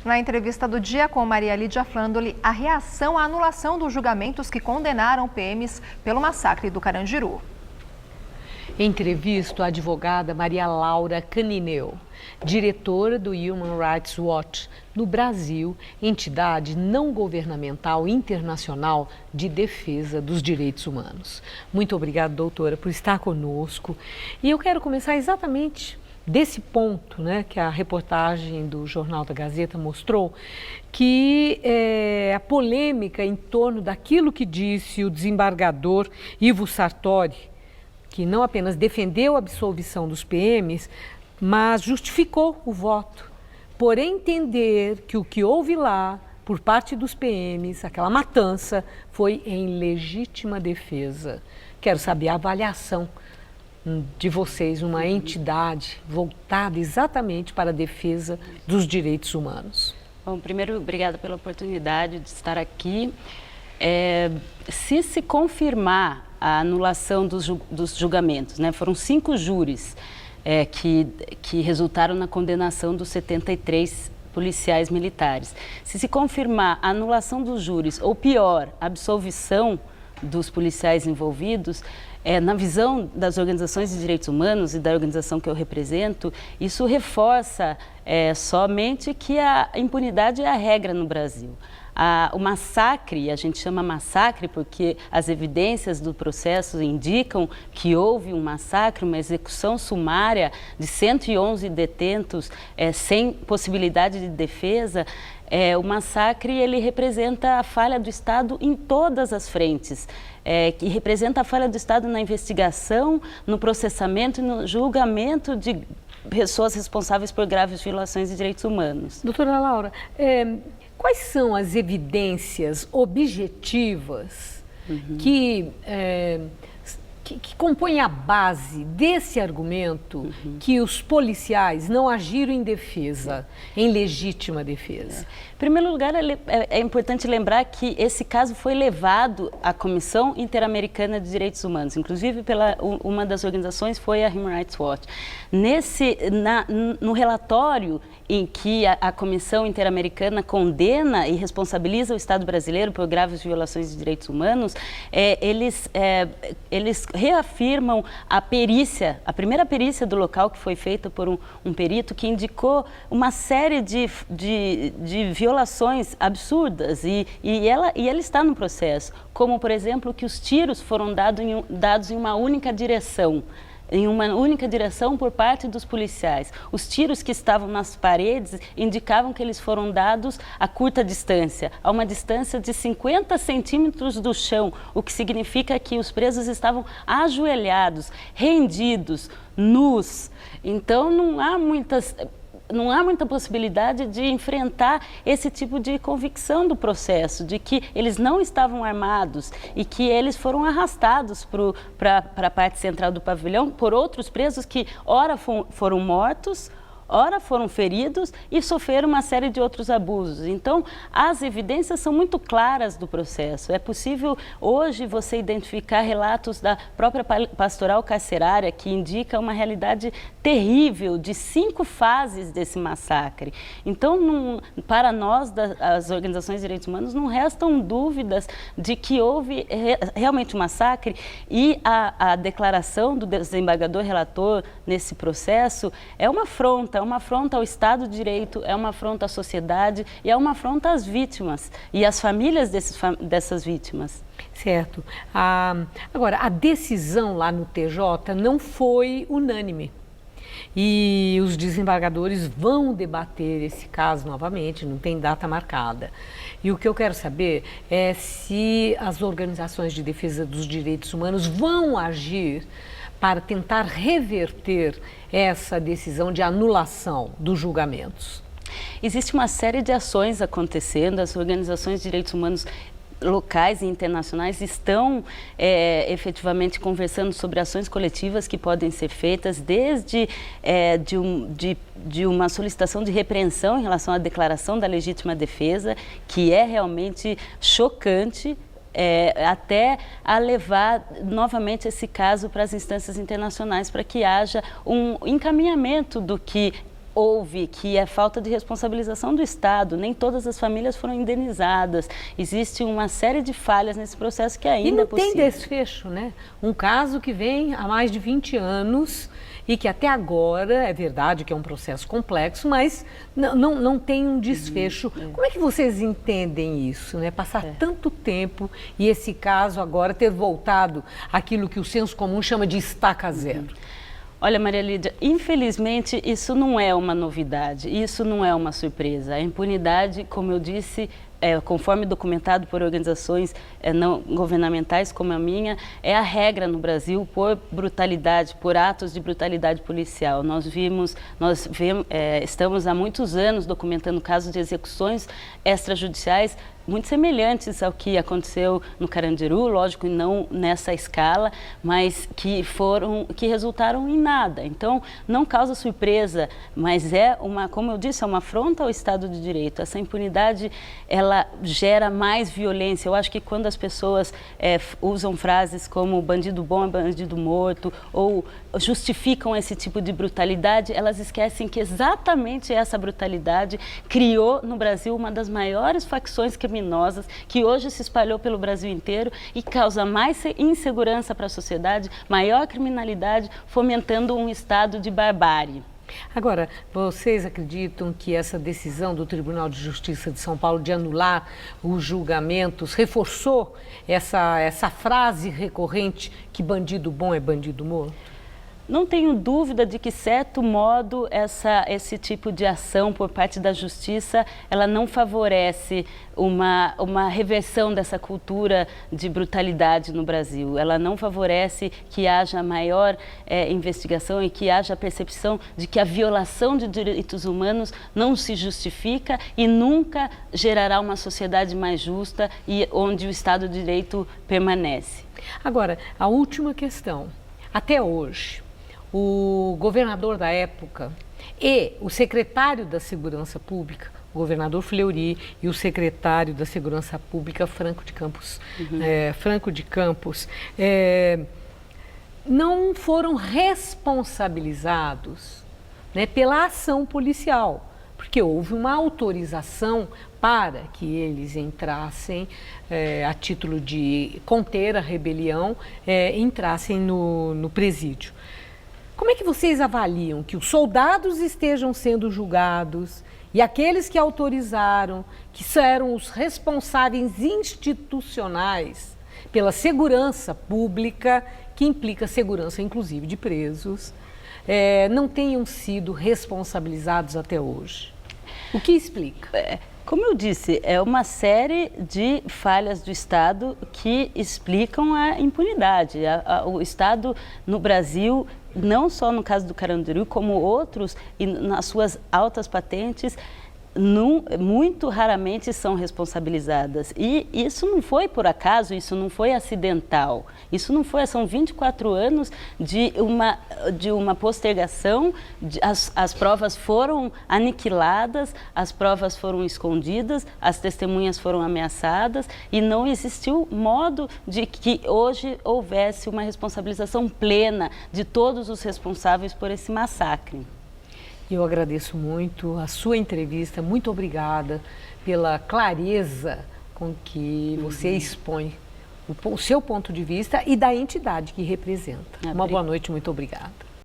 Na entrevista do dia com Maria Lídia Flandoli, a reação à anulação dos julgamentos que condenaram PMs pelo massacre do Carandiru. Entrevisto a advogada Maria Laura Canineu, diretora do Human Rights Watch no Brasil, entidade não governamental internacional de defesa dos direitos humanos. Muito obrigada, doutora, por estar conosco. E eu quero começar exatamente desse ponto, né, que a reportagem do Jornal da Gazeta mostrou, que a polêmica em torno daquilo que disse o desembargador Ivo Sartori, que não apenas defendeu a absolvição dos PMs, mas justificou o voto, por entender que o que houve lá, por parte dos PMs, aquela matança, foi em legítima defesa. Quero saber a avaliação de vocês, uma entidade voltada exatamente para a defesa dos direitos humanos. Bom, primeiro, obrigada pela oportunidade de estar aqui. Se confirmar a anulação dos julgamentos, né? Foram 5 júris que resultaram na condenação dos 73 policiais militares. Se confirmar a anulação dos júris, ou pior, a absolvição dos policiais envolvidos, na visão das organizações de direitos humanos e da organização que eu represento, isso reforça somente que a impunidade é a regra no Brasil. O massacre, a gente chama massacre porque as evidências do processo indicam que houve um massacre, uma execução sumária de 111 detentos sem possibilidade de defesa. O massacre, ele representa a falha do Estado em todas as frentes, que representa a falha do Estado na investigação, no processamento e no julgamento de pessoas responsáveis por graves violações de direitos humanos. Doutora Laura, quais são as evidências objetivas que compõem a base desse argumento que os policiais não agiram em defesa, em legítima defesa? Em primeiro lugar, é importante lembrar que esse caso foi levado à Comissão Interamericana de Direitos Humanos, inclusive uma das organizações foi a Human Rights Watch. No relatório em que a Comissão Interamericana condena e responsabiliza o Estado brasileiro por graves violações de direitos humanos, eles reafirmam a perícia, a primeira perícia do local, que foi feita por um perito que indicou uma série de violações absurdas e ela está no processo, como, por exemplo, que os tiros foram dados em uma única direção. Por parte dos policiais. Os tiros que estavam nas paredes indicavam que eles foram dados a curta distância, a uma distância de 50 centímetros do chão, o que significa que os presos estavam ajoelhados, rendidos, nus. Então não há muita possibilidade de enfrentar esse tipo de convicção do processo, de que eles não estavam armados e que eles foram arrastados para a parte central do pavilhão por outros presos que ora foram mortos, ora foram feridos e sofreram uma série de outros abusos. Então, as evidências são muito claras do processo. É possível hoje você identificar relatos da própria pastoral carcerária que indica uma realidade terrível de 5 fases desse massacre. Então, para nós, as organizações de direitos humanos, não restam dúvidas de que houve realmente um massacre e a declaração do desembargador relator nesse processo é uma afronta ao Estado de Direito, é uma afronta à sociedade e é uma afronta às vítimas e às famílias dessas vítimas. Certo. Agora, a decisão lá no TJ não foi unânime. E os desembargadores vão debater esse caso novamente, não tem data marcada. E o que eu quero saber é se as organizações de defesa dos direitos humanos vão agir para tentar reverter essa decisão de anulação dos julgamentos. Existe uma série de ações acontecendo, as organizações de direitos humanos locais e internacionais estão efetivamente conversando sobre ações coletivas que podem ser feitas, desde de uma solicitação de repreensão em relação à declaração da legítima defesa, que é realmente chocante, até a levar novamente esse caso para as instâncias internacionais para que haja um encaminhamento do que houve, que é falta de responsabilização do Estado. Nem todas as famílias foram indenizadas. Existe uma série de falhas nesse processo que ainda é possível. E não tem desfecho, né? Um caso que vem há mais de 20 anos e que até agora, é verdade que é um processo complexo, mas não tem um desfecho. Como é que vocês entendem isso, né? Passar tanto tempo e esse caso agora ter voltado àquilo que o senso comum chama de estaca zero? Olha, Maria Lídia, infelizmente isso não é uma novidade, isso não é uma surpresa. A impunidade, como eu disse, conforme documentado por organizações não governamentais como a minha, é a regra no Brasil por brutalidade, por atos de brutalidade policial. Estamos há muitos anos documentando casos de execuções extrajudiciais muito semelhantes ao que aconteceu no Carandiru, lógico, não nessa escala, mas que resultaram em nada. Então, não causa surpresa, mas como eu disse, é uma afronta ao Estado de Direito. Essa impunidade, ela gera mais violência. Eu acho que quando as pessoas usam frases como bandido bom é bandido morto, ou justificam esse tipo de brutalidade, elas esquecem que exatamente essa brutalidade criou no Brasil uma das maiores facções criminosas que hoje se espalhou pelo Brasil inteiro e causa mais insegurança para a sociedade, maior criminalidade, fomentando um estado de barbárie. Agora, vocês acreditam que essa decisão do Tribunal de Justiça de São Paulo de anular os julgamentos reforçou essa frase recorrente que bandido bom é bandido morto? Não tenho dúvida de que, de certo modo, esse tipo de ação por parte da Justiça, ela não favorece uma reversão dessa cultura de brutalidade no Brasil. Ela não favorece que haja maior investigação e que haja a percepção de que a violação de direitos humanos não se justifica e nunca gerará uma sociedade mais justa e onde o Estado de Direito permanece. Agora, a última questão. Até hoje, o governador da época e o secretário da Segurança Pública, o governador Fleury, e o secretário da Segurança Pública, Franco de Campos, não foram responsabilizados, né, pela ação policial, porque houve uma autorização para que eles entrassem, a título de conter a rebelião, entrassem no presídio. Como é que vocês avaliam que os soldados estejam sendo julgados e aqueles que autorizaram, que eram os responsáveis institucionais pela segurança pública, que implica segurança inclusive de presos, não tenham sido responsabilizados até hoje? O que explica? Como eu disse, é uma série de falhas do Estado que explicam a impunidade. O Estado no Brasil, não só no caso do Carandiru, como outros, e nas suas altas patentes, muito raramente são responsabilizadas. E isso não foi por acaso, isso não foi acidental. Isso não foi, são 24 anos de uma postergação, as provas foram aniquiladas, as provas foram escondidas, as testemunhas foram ameaçadas e não existiu modo de que hoje houvesse uma responsabilização plena de todos os responsáveis por esse massacre. Eu agradeço muito a sua entrevista, muito obrigada pela clareza com que você expõe o seu ponto de vista e da entidade que representa. Uma boa noite, muito obrigada.